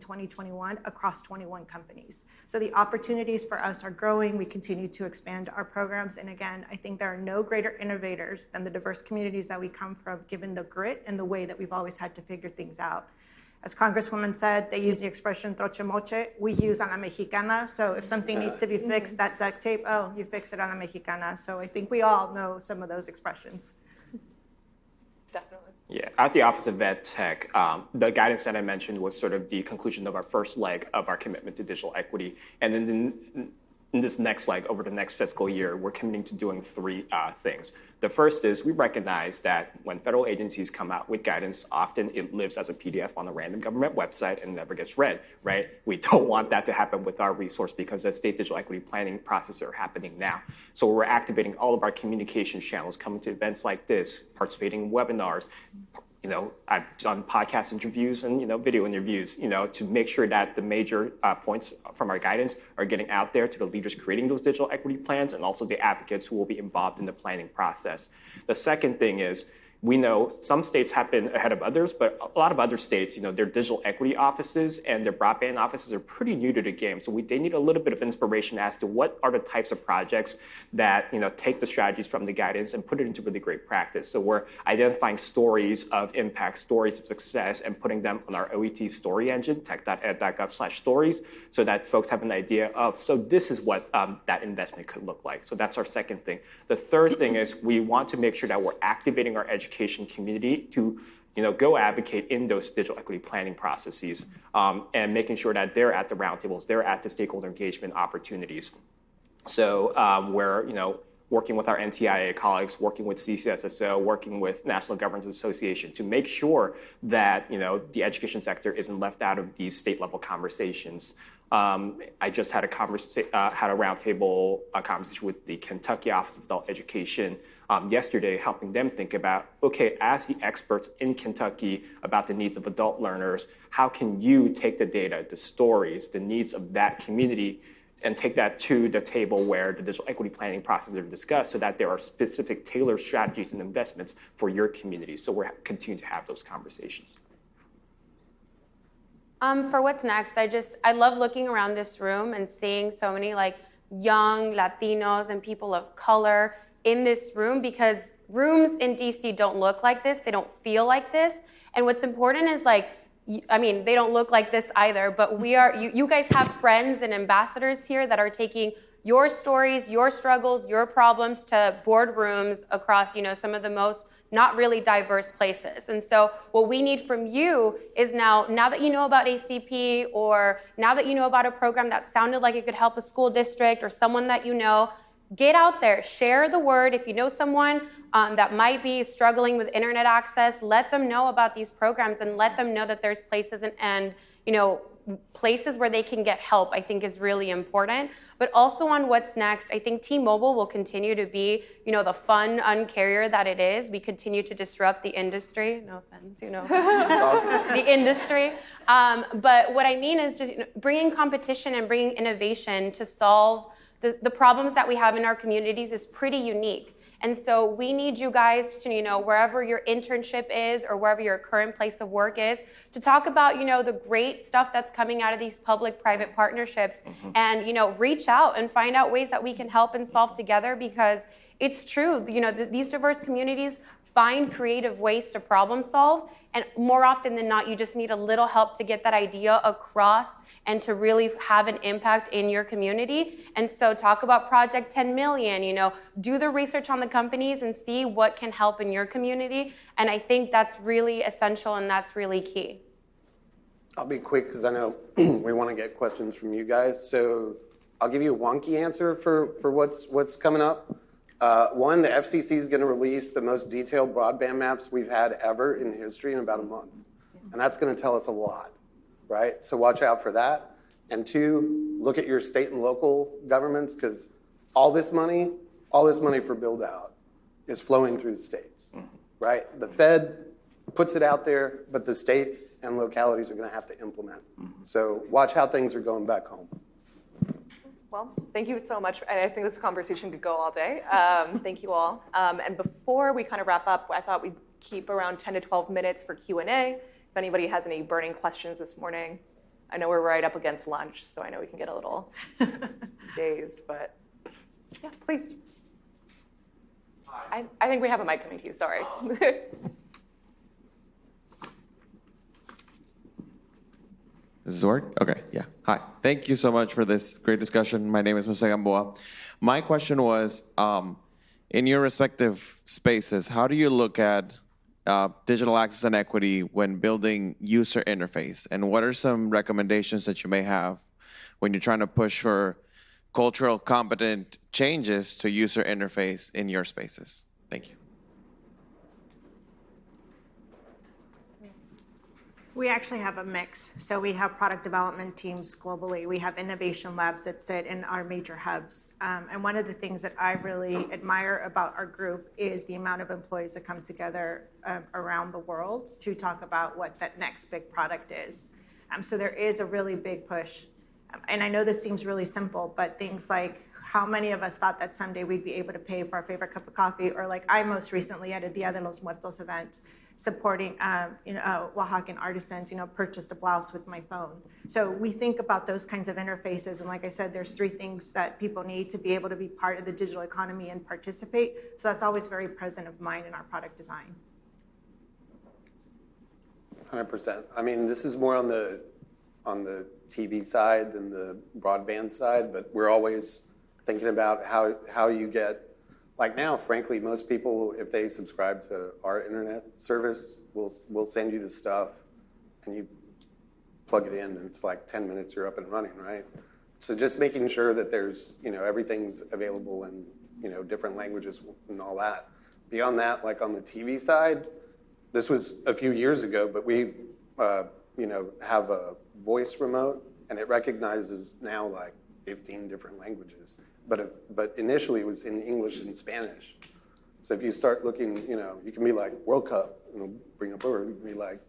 2021 across 21 companies. So the opportunities for us are growing. We continue to expand our programs. And again, I think there are no greater innovators than the diverse communities that we come from, given the grit and the way that we've always had to figure things out. As Congresswoman said, they use the expression troche moche. We use a la mexicana. So if something needs to be fixed, that duct tape, oh, you fix it a la mexicana. So I think we all know some of those expressions. Definitely. Yeah, at the Office of Ed Tech, the guidance that I mentioned was sort of the conclusion of our first leg of our commitment to digital equity. And then in this next leg, over the next fiscal year, we're committing to doing three things. The first is we recognize that when federal agencies come out with guidance, often it lives as a PDF on a random government website and never gets read, right? We don't want that to happen with our resource, because the state digital equity planning processes are happening now. So we're activating all of our communication channels, coming to events like this, participating in webinars. I've done podcast interviews and, video interviews, to make sure that the major points from our guidance are getting out there to the leaders creating those digital equity plans, and also the advocates who will be involved in the planning process. The second thing is, we know some states have been ahead of others, but a lot of other states, their digital equity offices and their broadband offices are pretty new to the game. So they need a little bit of inspiration as to what are the types of projects that, take the strategies from the guidance and put it into really great practice. So we're identifying stories of impact, stories of success, and putting them on our OET story engine, tech.ed.gov/stories, so that folks have an idea of, so this is what that investment could look like. So that's our second thing. The third thing is we want to make sure that we're activating our education community to go advocate in those digital equity planning processes, and making sure that they're at the roundtables, they're at the stakeholder engagement opportunities. So we're working with our NTIA colleagues, working with CCSSO, working with National Governors Association to make sure that the education sector isn't left out of these state level conversations. I just had a roundtable conversation with the Kentucky Office of Adult Education yesterday, helping them think about, okay, as the experts in Kentucky about the needs of adult learners, how can you take the data, the stories, the needs of that community, and take that to the table where the digital equity planning processes are discussed, so that there are specific tailored strategies and investments for your community. So we're continuing to have those conversations. For what's next, I love looking around this room and seeing so many young Latinos and people of color in this room, because rooms in DC don't look like this, they don't feel like this. And what's important is they don't look like this either, but you guys have friends and ambassadors here that are taking your stories, your struggles, your problems to boardrooms across, some of the most not really diverse places. And so what we need from you is now that you know about ACP, or now that you know about a program that sounded like it could help a school district or someone that Get out there, share the word. If you know someone that might be struggling with internet access, let them know about these programs and let them know that there's places and places where they can get help, I think is really important. But also on what's next, I think T-Mobile will continue to be, the fun Un-carrier that it is. We continue to disrupt the industry. No offense, the industry. But what I mean is just bringing competition and bringing innovation to solve the problems that we have in our communities is pretty unique. And so we need you guys to, wherever your internship is or wherever your current place of work is, to talk about, the great stuff that's coming out of these public-private partnerships and, reach out and find out ways that we can help and solve together, because it's true, these diverse communities find creative ways to problem solve, and more often than not, you just need a little help to get that idea across and to really have an impact in your community. And so talk about Project 10 Million, do the research on the companies and see what can help in your community. And I think that's really essential and that's really key. I'll be quick because I know we want to get questions from you guys. So I'll give you a wonky answer for what's coming up. One, the FCC is going to release the most detailed broadband maps we've had ever in history in about a month. And that's going to tell us a lot, right? So watch out for that. And two, look at your state and local governments, because all this money for build out is flowing through the states, right? The Fed puts it out there, but the states and localities are going to have to implement. So watch how things are going back home. Well, thank you so much. And I think this conversation could go all day. Thank you all. And before we kind of wrap up, I thought we'd keep around 10 to 12 minutes for Q&A. If anybody has any burning questions this morning. I know we're right up against lunch, so I know we can get a little dazed, but yeah, please. I think we have a mic coming to you, sorry. Does this work? Okay, yeah. Hi. Thank you so much for this great discussion. My name is Jose Gamboa. My question was, in your respective spaces, how do you look at digital access and equity when building user interface? And what are some recommendations that you may have when you're trying to push for cultural competent changes to user interface in your spaces? Thank you. We actually have a mix. So we have product development teams globally. We have innovation labs that sit in our major hubs. And one of the things that I really admire about our group is the amount of employees that come together around the world to talk about what that next big product is. So there is a really big push. And I know this seems really simple, but things like how many of us thought that someday we'd be able to pay for our favorite cup of coffee, or like I most recently at a Dia de los Muertos event, supporting Oaxacan artisans, purchased a blouse with my phone. So we think about those kinds of interfaces. And like I said, there's 3 things that people need to be able to be part of the digital economy and participate. So that's always very present of mind in our product design. 100%. I mean, this is more on the TV side than the broadband side, but we're always thinking about how you get. Like now, frankly, most people, if they subscribe to our internet service, will send you the stuff and you plug it in and it's like 10 minutes, you're up and running, right? So just making sure that there's, everything's available in, different languages and all that. Beyond that, like on the TV side, this was a few years ago, but we, have a voice remote and it recognizes now like 15 different languages. But initially it was in English and Spanish. So if you start looking, you can be like World Cup, and it'll bring up over. You can be like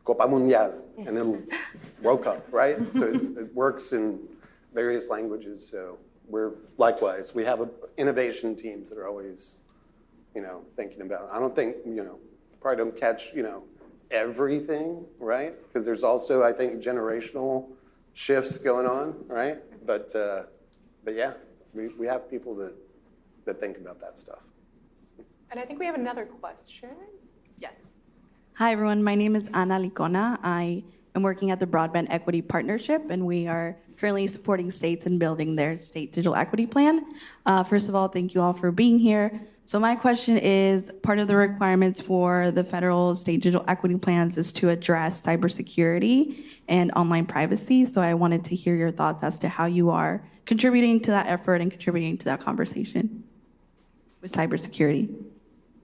Copa Mundial, and it'll World Cup, right? So it works in various languages. So we're likewise. We have innovation teams that are always, thinking about. I don't think, probably don't catch, everything, right? Because there's also, I think, generational shifts going on, right? But yeah, we have people that think about that stuff. And I think we have another question. Yes. Hi, everyone. My name is Ana Licona. I am working at the Broadband Equity Partnership, and we are currently supporting states in building their state digital equity plan. First of all, thank you all for being here. So my question is, part of the requirements for the federal state digital equity plans is to address cybersecurity and online privacy. So I wanted to hear your thoughts as to how you are contributing to that effort and contributing to that conversation with cybersecurity.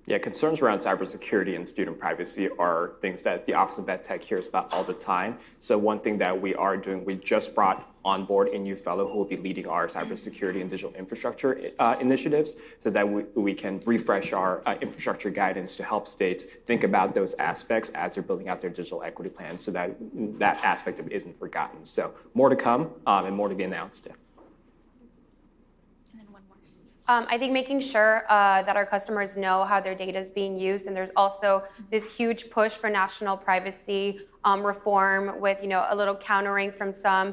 Yeah, concerns around cybersecurity and student privacy are things that the Office of Ed Tech hears about all the time. So one thing that we are doing, we just brought on board a new fellow who will be leading our cybersecurity and digital infrastructure initiatives so that we can refresh our infrastructure guidance to help states think about those aspects as they're building out their digital equity plans so that that aspect of it isn't forgotten. So more to come and more to be announced. I think making sure that our customers know how their data is being used, and there's also this huge push for national privacy reform with, a little countering from some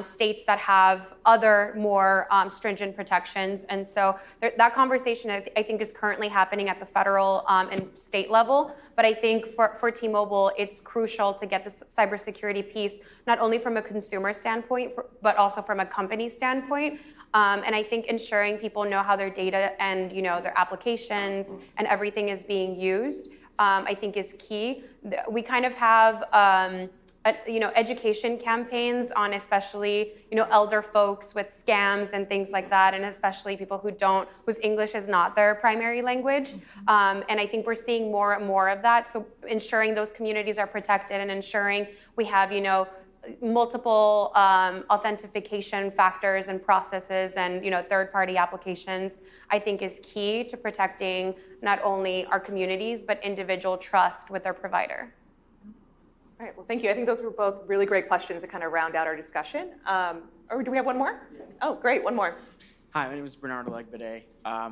states that have other more stringent protections. And so that conversation, I think, is currently happening at the federal and state level. But I think for T-Mobile, it's crucial to get the cybersecurity piece, not only from a consumer standpoint, but also from a company standpoint. And I think ensuring people know how their data and their applications and everything is being used, I think is key. We kind of have education campaigns on especially elder folks with scams and things like that, and especially people whose English is not their primary language. And I think we're seeing more and more of that. So ensuring those communities are protected and ensuring we have multiple authentication factors and processes and third-party applications, I think is key to protecting not only our communities but individual trust with their provider. All right, well, thank you. I think those were both really great questions to kind of round out our discussion. Or do we have one more? Oh, great, one more. Hi, my name is Bernardo Legbede.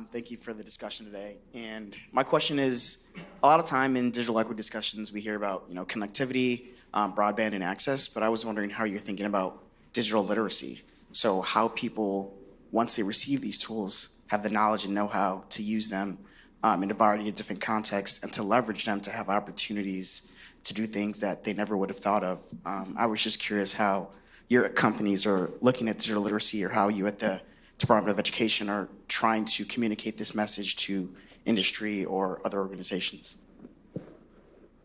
Thank you for the discussion today. And my question is, a lot of time in digital equity discussions, we hear about connectivity, broadband and access, but I was wondering how you're thinking about digital literacy. So how people, once they receive these tools, have the knowledge and know-how to use them in a variety of different contexts and to leverage them to have opportunities to do things that they never would have thought of. I was just curious how your companies are looking at digital literacy or how you at the Department of Education are trying to communicate this message to industry or other organizations.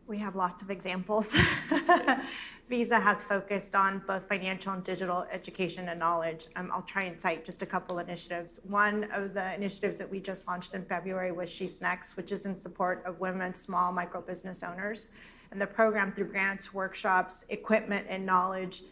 We have lots of examples. Visa has focused on both financial and digital education and knowledge. I'll try and cite just a couple initiatives. One of the initiatives that we just launched in February was She's Next, which is in support of women, small micro business owners. And the program, through grants, workshops, equipment, and knowledge,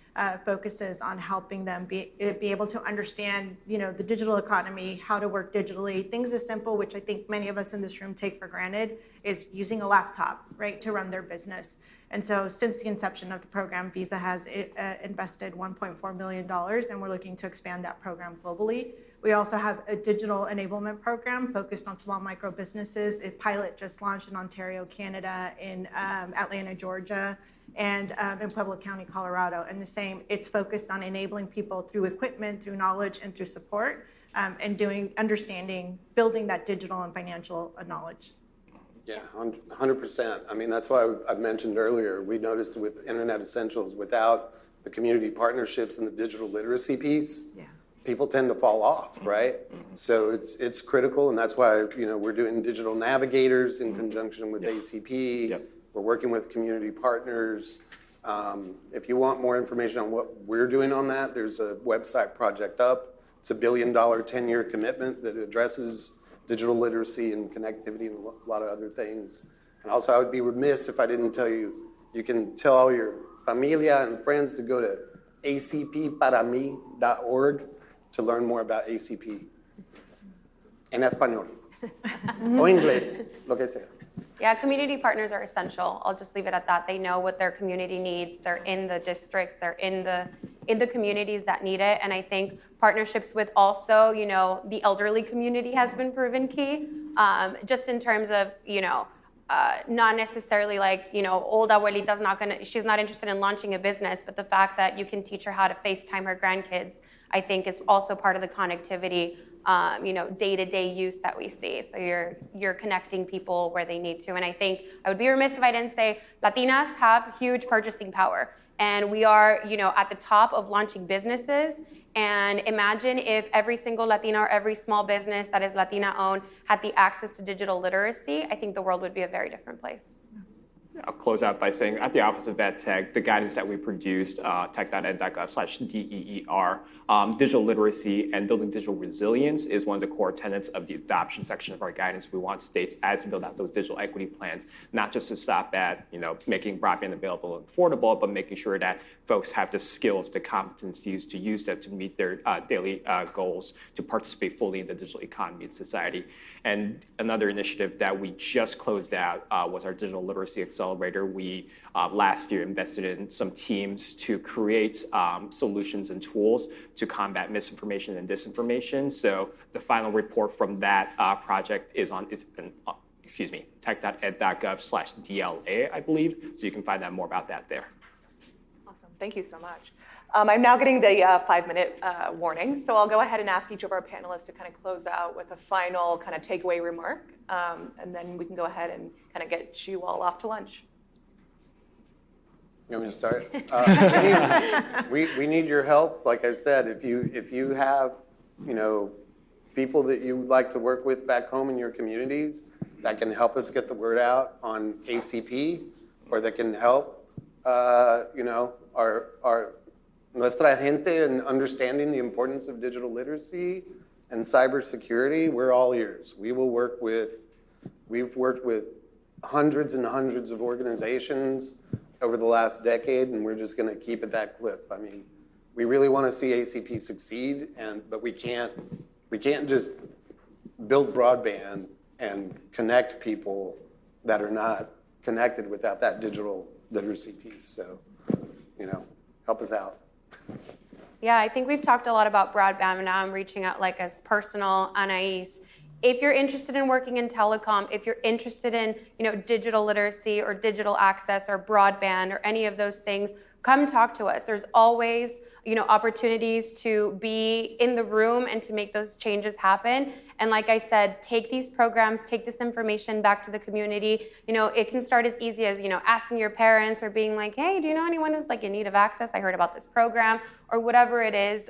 focuses on helping them be able to understand, the digital economy, how to work digitally. Things as simple, which I think many of us in this room take for granted, is using a laptop, right, to run their business. And so since the inception of the program, Visa has invested $1.4 million, and we're looking to expand that program globally. We also have a digital enablement program focused on small micro businesses. A pilot just launched in Ontario, Canada, in Atlanta, Georgia, and in Pueblo County, Colorado. And the same, it's focused on enabling people through equipment, through knowledge, and through support, and understanding, building that digital and financial knowledge. Yeah, 100%. I mean, that's why I mentioned earlier, we noticed with Internet Essentials, without the community partnerships and the digital literacy piece, people tend to fall off, right? So it's critical, and that's why we're doing digital navigators in conjunction with ACP. Yep. We're working with community partners. If you want more information on what we're doing on that, there's a website Project Up. It's $1 billion 10-year commitment that addresses digital literacy and connectivity and a lot of other things. And also, I would be remiss if I didn't tell you, you can tell all your familia and friends to go to acpparami.org to learn more about ACP. En español. O inglés, lo que sea. Yeah, community partners are essential. I'll just leave it at that. They know what their community needs. They're in the districts. They're in the communities that need it. And I think partnerships with also, the elderly community has been proven key. Just in terms of, not necessarily like, old abuelita's she's not interested in launching a business, but the fact that you can teach her how to FaceTime her grandkids, I think is also part of the connectivity, day-to-day use that we see. So you're connecting people where they need to. And I think I would be remiss if I didn't say Latinas have huge purchasing power. And we are, at the top of launching businesses. And imagine if every single Latina or every small business that is Latina-owned had the access to digital literacy. I think the world would be a very different place. Yeah, I'll close out by saying at the Office of Ed Tech, the guidance that we produced, tech.ed.gov/DEER, digital literacy and building digital resilience is one of the core tenets of the adoption section of our guidance. We want states as they build out those digital equity plans, not just to stop at making broadband available and affordable, but making sure that folks have the skills, the competencies to use that to meet their daily goals, to participate fully in the digital economy and society. And another initiative that we just closed out was our Digital Literacy Accelerator. We last year invested in some teams to create solutions and tools to combat misinformation and disinformation. So the final report from that project is on tech.ed.gov/DLA, I believe. So you can find out more about that there. Awesome. Thank you so much. I'm now getting the 5-minute warning, so I'll go ahead and ask each of our panelists to kind of close out with a final kind of takeaway remark, and then we can go ahead and kind of get you all off to lunch. You want me to start? We need your help. Like I said, if you have people that you would like to work with back home in your communities that can help us get the word out on ACP, or that can help our nuestra gente in understanding the importance of digital literacy and cybersecurity, we're all ears. We've worked with hundreds and hundreds of organizations over the last decade, and we're just going to keep at that clip. I mean, we really want to see ACP succeed, but we can't just build broadband and connect people that are not connected without that digital literacy piece. So, help us out. Yeah, I think we've talked a lot about broadband, and now I'm reaching out as personal, Anais. If you're interested in working in telecom, if you're interested in digital literacy or digital access or broadband or any of those things, come talk to us. There's always opportunities to be in the room and to make those changes happen. And like I said, take these programs, take this information back to the community. It can start as easy as asking your parents or being like, hey, do you know anyone who's in need of access? I heard about this program, or whatever it is.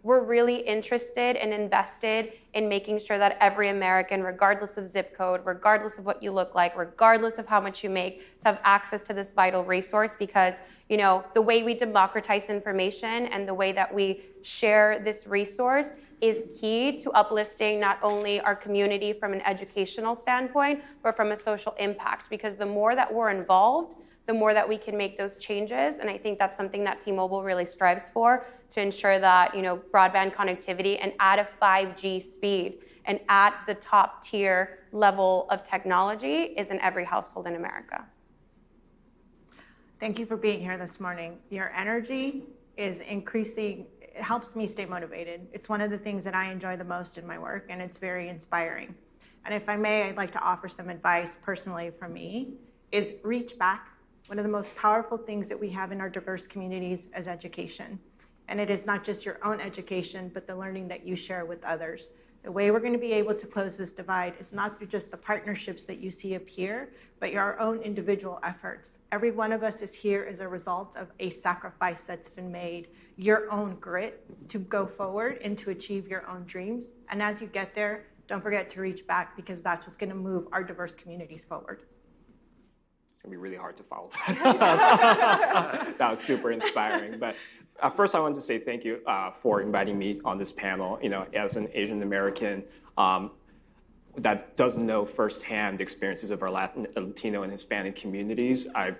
We're really interested and invested in making sure that every American, regardless of zip code, regardless of what you look like, regardless of how much you make, to have access to this vital resource, because the way we democratize information and the way that we share this resource is key to uplifting not only our community from an educational standpoint, but from a social impact. Because the more that we're involved, the more that we can make those changes. And I think that's something that T-Mobile really strives for, to ensure that broadband connectivity and at a 5G speed and at the top tier level of technology is in every household in America. Thank you for being here this morning. Your energy is increasing. It helps me stay motivated. It's one of the things that I enjoy the most in my work, and it's very inspiring. And if I may, I'd like to offer some advice personally from me, is reach back. One of the most powerful things that we have in our diverse communities is education. And it is not just your own education, but the learning that you share with others. The way we're going to be able to close this divide is not through just the partnerships that you see up here, but your own individual efforts. Every one of us is here as a result of a sacrifice that's been made, your own grit to go forward and to achieve your own dreams. And as you get there, don't forget to reach back, because that's what's going to move our diverse communities forward. It's going to be really hard to follow that. That was super inspiring. But first, I wanted to say thank you for inviting me on this panel. As an Asian American that doesn't know firsthand the experiences of our Latino and Hispanic communities, I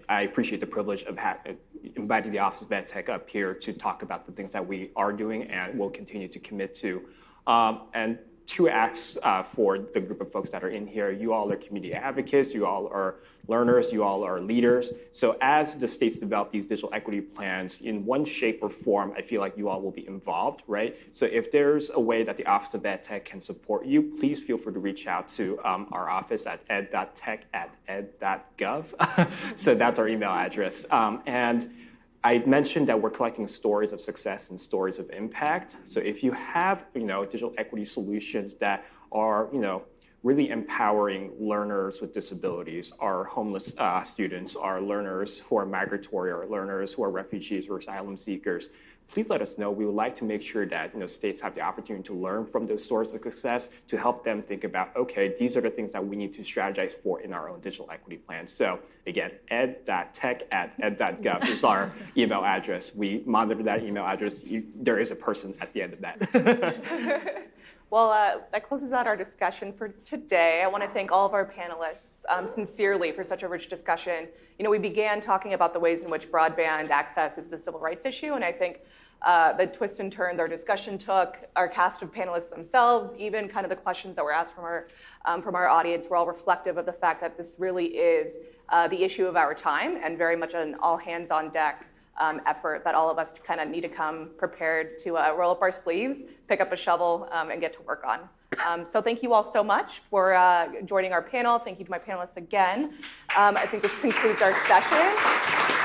appreciate the privilege of inviting the Office of Ed Tech up here to talk about the things that we are doing and will continue to commit to. And two acts for the group of folks that are in here. You all are community advocates, you all are learners, you all are leaders. So as the states develop these digital equity plans, in one shape or form, I feel like you all will be involved, right? So if there's a way that the Office of Ed Tech can support you, please feel free to reach out to our office at ed.tech@ed.gov. So that's our email address. And I mentioned that we're collecting stories of success and stories of impact. So if you have, digital equity solutions that are, really empowering learners with disabilities, our homeless students, our learners who are migratory, our learners who are refugees or asylum seekers, please let us know. We would like to make sure that states have the opportunity to learn from those stories of success to help them think about, okay, these are the things that we need to strategize for in our own digital equity plan. So again, ed.tech@ed.gov is our email address. We monitor that email address. There is a person at the end of that. Well, that closes out our discussion for today. I want to thank all of our panelists sincerely for such a rich discussion. We began talking about the ways in which broadband access is a civil rights issue, and I think the twists and turns our discussion took, our cast of panelists themselves, even kind of the questions that were asked from our audience were all reflective of the fact that this really is the issue of our time and very much an all hands on deck effort that all of us kind of need to come prepared to roll up our sleeves, pick up a shovel, and get to work on. So thank you all so much for joining our panel. Thank you to my panelists again. I think this concludes our session.